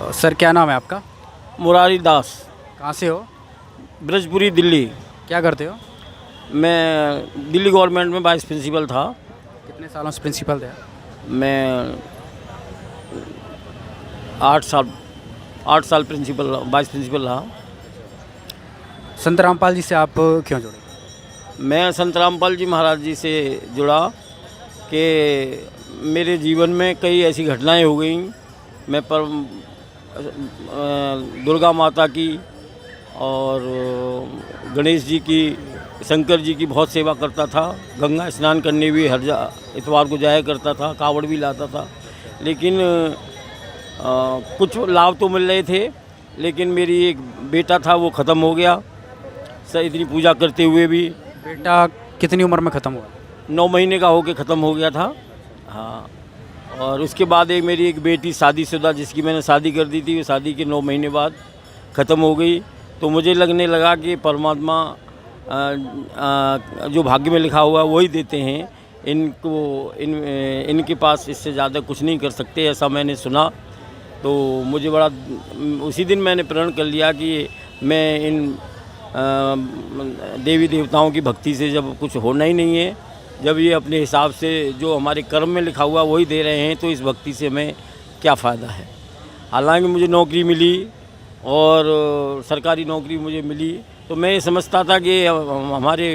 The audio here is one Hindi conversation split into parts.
सर क्या नाम है आपका? मुरारी दास, कहाँ से हो? ब्रजपुरी, दिल्ली। क्या करते हो? मैं दिल्ली गवर्नमेंट में वाइस प्रिंसिपल था। कितने सालों से प्रिंसिपल थे? मैं 8 साल 8 साल प्रिंसिपल वाइस प्रिंसिपल रहा। संत रामपाल जी से आप क्यों जुड़े? मैं संत रामपाल जी महाराज जी से जुड़ा कि मेरे जीवन में कई ऐसी घटनाएं हो गई। मैं पर दुर्गा माता की और गणेश जी की, शंकर जी की बहुत सेवा करता था। गंगा स्नान करने भी हर इतवार को जाया करता था, कावड़ भी लाता था। लेकिन कुछ लाभ तो मिल रहे थे, लेकिन मेरी एक बेटा था वो ख़त्म हो गया सर, इतनी पूजा करते हुए भी। बेटा कितनी उम्र में ख़त्म हुआ? 9 महीने का होके ख़त्म हो गया था। हाँ, और उसके बाद मेरी एक बेटी शादीशुदा, जिसकी मैंने शादी कर दी थी, वो शादी के 9 महीने बाद ख़त्म हो गई। तो मुझे लगने लगा कि परमात्मा जो भाग्य में लिखा हुआ वही देते हैं, इनके पास इससे ज़्यादा कुछ नहीं कर सकते, ऐसा मैंने सुना। तो मुझे बड़ा, उसी दिन मैंने प्रण कर लिया कि मैं इन देवी देवताओं की भक्ति से जब कुछ होना ही नहीं है, जब ये अपने हिसाब से जो हमारे कर्म में लिखा हुआ वही दे रहे हैं, तो इस भक्ति से हमें क्या फ़ायदा है। हालांकि मुझे नौकरी मिली और सरकारी नौकरी मुझे मिली, तो मैं ये समझता था कि हमारे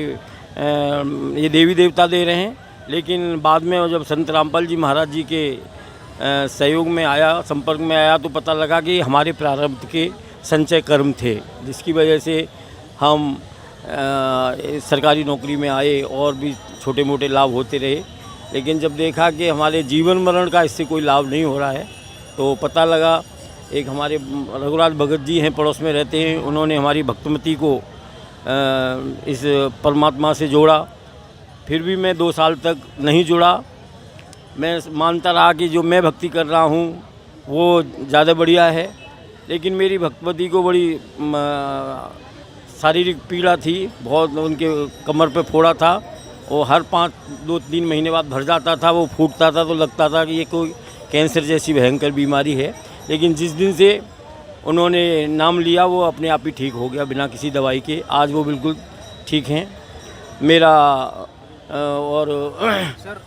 ये देवी देवता दे रहे हैं। लेकिन बाद में जब संत रामपाल जी महाराज जी के सहयोग में आया, संपर्क में आया, तो पता लगा कि हमारे प्रारब्ध के संचय कर्म थे, जिसकी वजह से हम सरकारी नौकरी में आए और भी छोटे मोटे लाभ होते रहे। लेकिन जब देखा कि हमारे जीवन मरण का इससे कोई लाभ नहीं हो रहा है, तो पता लगा, एक हमारे रघुराज भगत जी हैं, पड़ोस में रहते हैं, उन्होंने हमारी भक्तिमती को इस परमात्मा से जोड़ा। फिर भी मैं 2 साल तक नहीं जुड़ा। मैं मानता रहा कि जो मैं भक्ति कर रहा हूँ वो ज़्यादा बढ़िया है। लेकिन मेरी भक्तिमती को बड़ी शारीरिक पीड़ा थी, बहुत। उनके कमर पे फोड़ा था, वो हर 2-3 महीने बाद भर जाता था, वो फूटता था, तो लगता था कि ये कोई कैंसर जैसी भयंकर बीमारी है। लेकिन जिस दिन से उन्होंने नाम लिया, वो अपने आप ही ठीक हो गया बिना किसी दवाई के। आज वो बिल्कुल ठीक हैं। मेरा और सर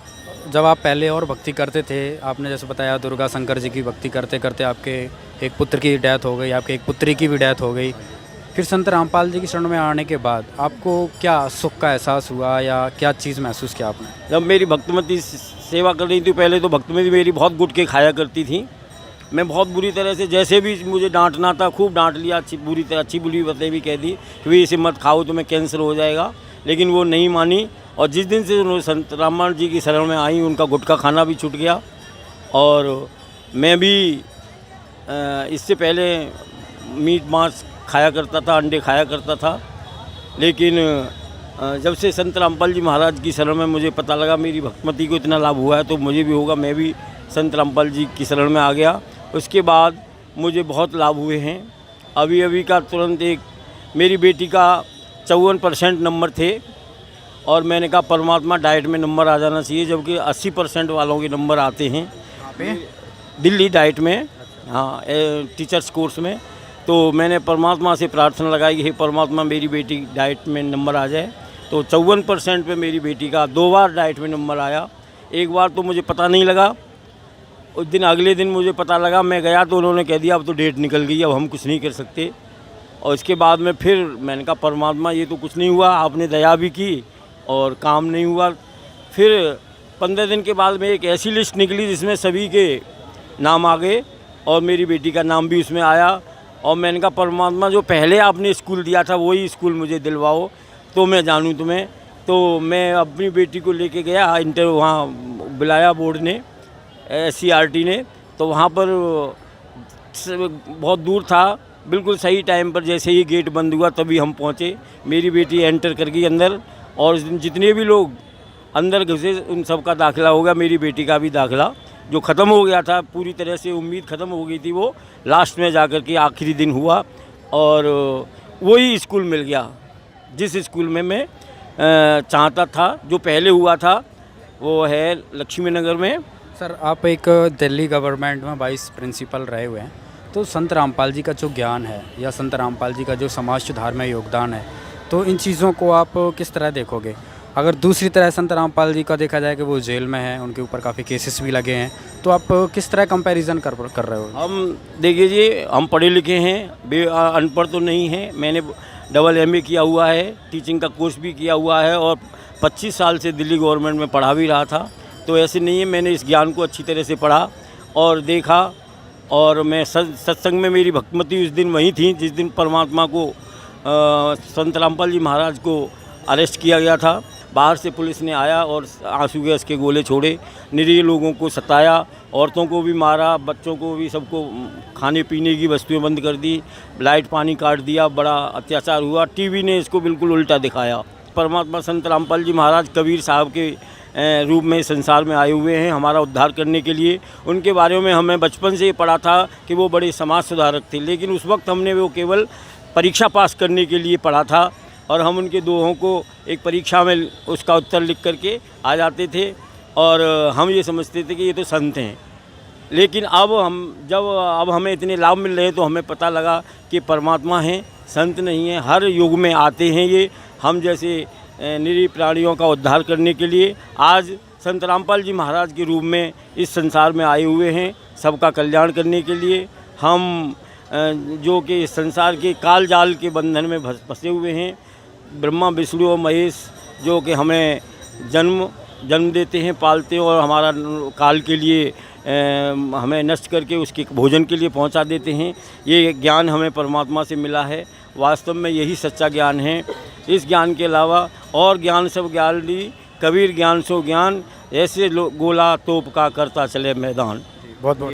जब आप पहले और भक्ति करते थे, आपने जैसे बताया दुर्गा शंकर जी की भक्ति करते करते आपके एक पुत्र की डेथ हो गई, आपके एक पुत्री की भी डेथ हो गई। फिर संत रामपाल जी की शरण में आने के बाद आपको क्या सुख का एहसास हुआ या क्या चीज़ महसूस किया आपने? जब मेरी भक्तिमती सेवा कर रही थी, पहले तो भक्तिमती मेरी बहुत गुटके खाया करती थी। मैं बहुत बुरी तरह से, जैसे भी मुझे डांटना था, खूब डांट लिया, अच्छी बुरी बातें भी कह दी कि इसे मत खाओ, तुम्हें कैंसर हो जाएगा। लेकिन वो नहीं मानी, और जिस दिन से उन्होंने संत रामपाल जी की शरण में आई, उनका गुटखा खाना भी छूट गया। और मैं भी इससे पहले मीट मांस खाया करता था, अंडे खाया करता था। लेकिन जब से संत रामपाल जी महाराज की शरण में मुझे पता लगा मेरी भक्तिमती को इतना लाभ हुआ है, तो मुझे भी होगा। मैं भी संत रामपाल जी की शरण में आ गया। उसके बाद मुझे बहुत लाभ हुए हैं। अभी का तुरंत एक मेरी बेटी का 54% नंबर थे, और मैंने कहा परमात्मा डाइट में नंबर आ जाना चाहिए, जबकि 80% वालों के नंबर आते हैं। यहाँ पे दिल्ली डाइट में, हाँ, टीचर्स कोर्स में। तो मैंने परमात्मा से प्रार्थना लगाई कि हे परमात्मा, मेरी बेटी डाइट में नंबर आ जाए। तो 54% पे मेरी बेटी का 2 बार डाइट में नंबर आया। एक बार तो मुझे पता नहीं लगा, उस दिन अगले दिन मुझे पता लगा। मैं गया तो उन्होंने कह दिया अब तो डेट निकल गई, अब हम कुछ नहीं कर सकते। और इसके बाद में फिर मैंने कहा परमात्मा, ये तो कुछ नहीं हुआ, आपने दया भी की और काम नहीं हुआ। फिर 15 दिन के बाद में एक ऐसी लिस्ट निकली जिसमें सभी के नाम आ गए, और मेरी बेटी का नाम भी उसमें आया। और मैंने कहा परमात्मा, जो पहले आपने स्कूल दिया था वही स्कूल मुझे दिलवाओ, तो मैं जानूँ तुम्हें। तो मैं अपनी बेटी को लेके गया इंटर, वहाँ बुलाया बोर्ड ने, SCRT ने। तो वहाँ पर बहुत दूर था, बिल्कुल सही टाइम पर जैसे ही गेट बंद हुआ तभी हम पहुँचे। मेरी बेटी एंटर कर गई अंदर, और उस दिन जितने भी लोग अंदर घुसे उन सब का दाखिला हो गया। मेरी बेटी का भी दाखिला, जो ख़त्म हो गया था, पूरी तरह से उम्मीद ख़त्म हो गई थी, वो लास्ट में जाकर के आखिरी दिन हुआ। और वही स्कूल मिल गया जिस स्कूल में मैं चाहता था। जो पहले हुआ था वो है लक्ष्मी नगर में। सर आप एक दिल्ली गवर्नमेंट में वाइस प्रिंसिपल रहे हुए हैं, तो संत रामपाल जी का जो ज्ञान है या संत रामपाल जी का जो समाज सुधार में योगदान है, तो इन चीज़ों को आप किस तरह देखोगे? अगर दूसरी तरह संत रामपाल जी का देखा जाए कि वो जेल में हैं, उनके ऊपर काफ़ी केसेस भी लगे हैं, तो आप किस तरह कंपैरिजन कर रहे हो? हम देखिए जी, हम पढ़े लिखे हैं, अनपढ़ तो नहीं हैं। मैंने डबल MA किया हुआ है, टीचिंग का कोर्स भी किया हुआ है और 25 साल से दिल्ली गवर्नमेंट में पढ़ा भी रहा था। तो ऐसे नहीं है, मैंने इस ज्ञान को अच्छी तरह से पढ़ा और देखा। और मैं सत्संग में मेरी भक्तिमती उस दिन वहीं थी जिस दिन परमात्मा को संत रामपाल जी महाराज को अरेस्ट किया गया था। बाहर से पुलिस ने आया और आंसू गैस के गोले छोड़े, निरीह लोगों को सताया, औरतों को भी मारा, बच्चों को भी, सबको खाने पीने की वस्तुएं बंद कर दी, लाइट पानी काट दिया, बड़ा अत्याचार हुआ। टीवी ने इसको बिल्कुल उल्टा दिखाया। परमात्मा संत रामपाल जी महाराज कबीर साहब के रूप में संसार में आए हुए हैं हमारा उद्धार करने के लिए। उनके बारे में हमें बचपन से ही पढ़ा था कि वो बड़े समाज सुधारक थे, लेकिन उस वक्त हमने वो केवल परीक्षा पास करने के लिए पढ़ा था और हम उनके दोहों को एक परीक्षा में उसका उत्तर लिख करके आ जाते थे और हम ये समझते थे कि ये तो संत हैं। लेकिन अब हमें इतने लाभ मिल रहे हैं तो हमें पता लगा कि परमात्मा हैं, संत नहीं हैं। हर युग में आते हैं ये हम जैसे निरीह प्राणियों का उद्धार करने के लिए। आज संत रामपाल जी महाराज के रूप में इस संसार में आए हुए हैं सबका कल्याण करने के लिए। हम जो कि इस संसार के काल जाल के बंधन में फंसे हुए हैं, ब्रह्मा विष्णु और महेश जो कि हमें जन्म देते हैं, पालते हैं और हमारा काल के लिए हमें नष्ट करके उसके भोजन के लिए पहुंचा देते हैं। ये ज्ञान हमें परमात्मा से मिला है। वास्तव में यही सच्चा ज्ञान है। इस ज्ञान के अलावा और ज्ञान सब ज्ञान ली, कबीर ज्ञान सो ज्ञान, ऐसे गोला तोप का करता चले मैदान। बहुत बहुत